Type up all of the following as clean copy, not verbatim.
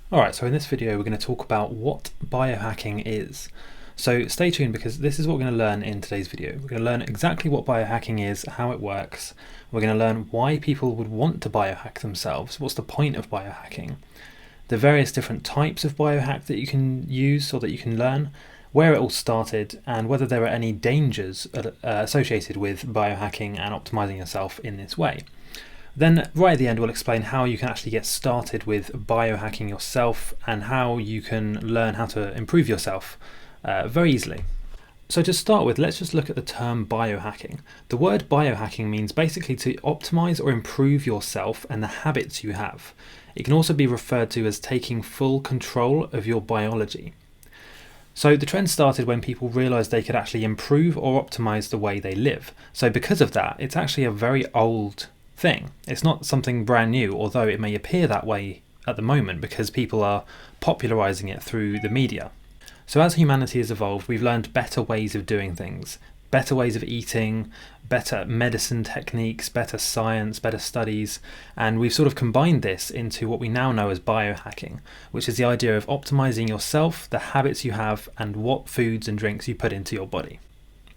Alright, so in this video we're going to talk about what biohacking is. So stay tuned because this is what we're going to learn in today's video. We're going to learn exactly what biohacking is, how it works. We're going to learn why people would want to biohack themselves, what's the point of biohacking, the various different types of biohack that you can use or that you can learn, where it all started, and whether there are any dangers associated with biohacking and optimizing yourself in this way. Then right at the end we'll explain how you can actually get started with biohacking yourself and how you can learn how to improve yourself very easily. So to start with, let's just look at the term biohacking. The word biohacking means basically to optimize or improve yourself and the habits you have. It can also be referred to as taking full control of your biology. So the trend started when people realized they could actually improve or optimize the way they live. So because of that, it's actually a very old thing. It's not something brand new, although it may appear that way at the moment because people are popularizing it through the media. So as humanity has evolved, we've learned better ways of doing things, better ways of eating, better medicine techniques, better science, better studies, and we've sort of combined this into what we now know as biohacking, which is the idea of optimizing yourself, the habits you have, and what foods and drinks you put into your body.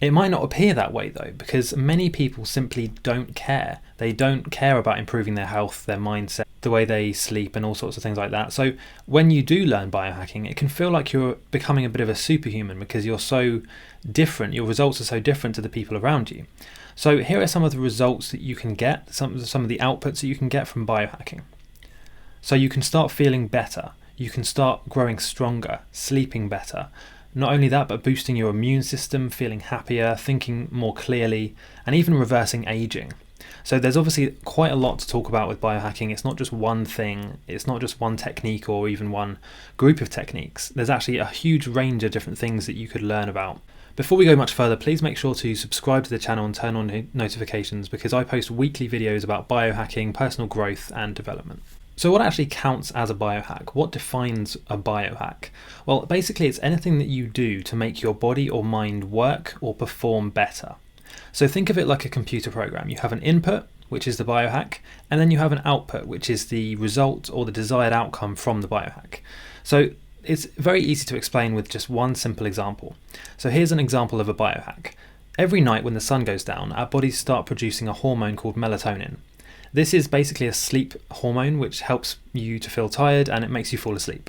It might not appear that way though, because many people simply don't care. They don't care about improving their health, their mindset, the way they sleep and all sorts of things like that. So when you do learn biohacking, it can feel like you're becoming a bit of a superhuman because you're so different, your results are so different to the people around you. So here are some of the results that you can get, some of the outputs that you can get from biohacking. So you can start feeling better, you can start growing stronger, sleeping better. Not only that, but boosting your immune system, feeling happier, thinking more clearly, and even reversing aging. So there's obviously quite a lot to talk about with biohacking. It's not just one thing, it's not just one technique or even one group of techniques. There's actually a huge range of different things that you could learn about. Before we go much further, please make sure to subscribe to the channel and turn on notifications because I post weekly videos about biohacking, personal growth, and development. So what actually counts as a biohack? What defines a biohack? Well, basically it's anything that you do to make your body or mind work or perform better. So think of it like a computer program. You have an input, which is the biohack, and then you have an output, which is the result or the desired outcome from the biohack. So it's very easy to explain with just one simple example. So here's an example of a biohack. Every night when the sun goes down, our bodies start producing a hormone called melatonin. This is basically a sleep hormone which helps you to feel tired and it makes you fall asleep.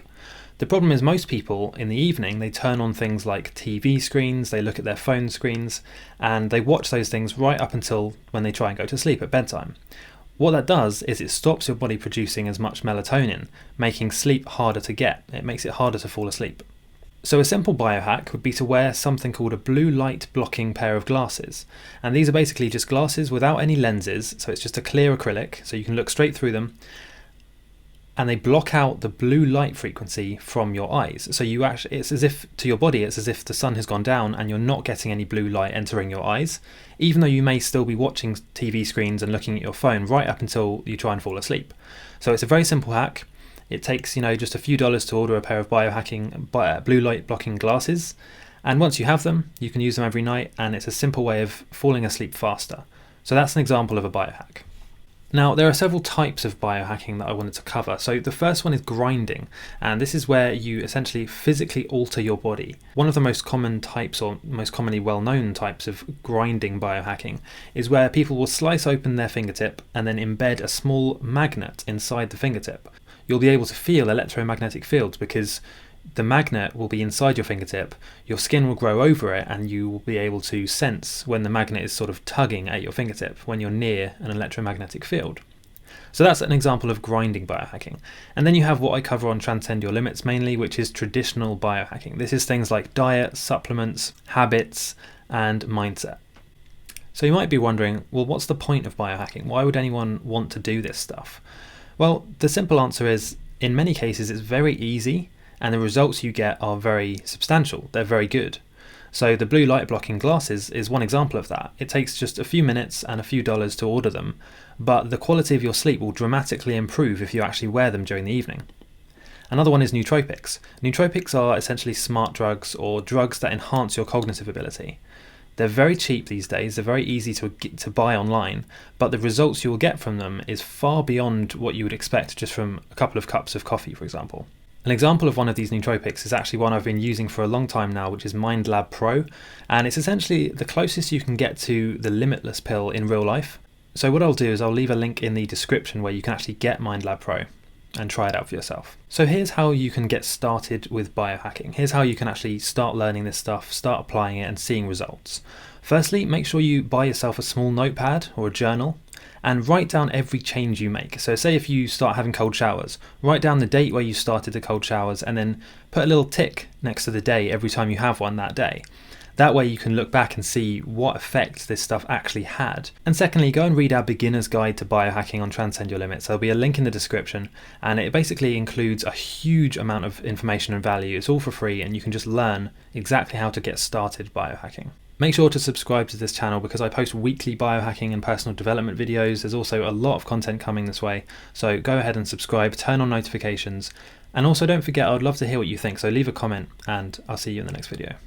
The problem is most people in the evening, they turn on things like TV screens, they look at their phone screens, and they watch those things right up until when they try and go to sleep at bedtime. What that does is it stops your body producing as much melatonin, making sleep harder to get. It makes it harder to fall asleep. So a simple biohack would be to wear something called a blue light blocking pair of glasses. And these are basically just glasses without any lenses, so it's just a clear acrylic, so you can look straight through them. And they block out the blue light frequency from your eyes. So it's as if, to your body, it's as if the sun has gone down and you're not getting any blue light entering your eyes, even though you may still be watching TV screens and looking at your phone right up until you try and fall asleep. So it's a very simple hack. It takes, just a few dollars to order a pair of biohacking blue light blocking glasses. And once you have them, you can use them every night, and it's a simple way of falling asleep faster. So that's an example of a biohack. Now, there are several types of biohacking that I wanted to cover. So the first one is grinding, and this is where you essentially physically alter your body. One of the most common types, or most commonly well-known types of grinding biohacking, is where people will slice open their fingertip and then embed a small magnet inside the fingertip. You'll be able to feel electromagnetic fields because the magnet will be inside your fingertip, your skin will grow over it, and you will be able to sense when the magnet is sort of tugging at your fingertip when you're near an electromagnetic field. So that's an example of grinding biohacking. And then you have what I cover on Transcend Your Limits mainly, which is traditional biohacking. This is things like diet, supplements, habits, and mindset. So you might be wondering, well, what's the point of biohacking? Why would anyone want to do this stuff? Well, the simple answer is, in many cases, it's very easy, and the results you get are very substantial. They're very good. So the blue light blocking glasses is one example of that. It takes just a few minutes and a few dollars to order them, but the quality of your sleep will dramatically improve if you actually wear them during the evening. Another one is nootropics. Nootropics are essentially smart drugs or drugs that enhance your cognitive ability. They're very cheap these days, they're very easy to buy online, but the results you will get from them is far beyond what you would expect just from a couple of cups of coffee, for example. An example of one of these nootropics is actually one I've been using for a long time now, which is MindLab Pro, and it's essentially the closest you can get to the limitless pill in real life. So what I'll do is I'll leave a link in the description where you can actually get MindLab Pro and try it out for yourself. So here's how you can get started with biohacking. Here's how you can actually start learning this stuff, start applying it and seeing results. Firstly, make sure you buy yourself a small notepad or a journal and write down every change you make. So say if you start having cold showers, write down the date where you started the cold showers and then put a little tick next to the day every time you have one that day. That way you can look back and see what effect this stuff actually had. And secondly, go and read our beginner's guide to biohacking on Transcend Your Limits. There'll be a link in the description, and it basically includes a huge amount of information and value. It's all for free and you can just learn exactly how to get started biohacking. Make sure to subscribe to this channel because I post weekly biohacking and personal development videos. There's also a lot of content coming this way, so go ahead and subscribe, turn on notifications, and also don't forget, I would love to hear what you think, so leave a comment and I'll see you in the next video.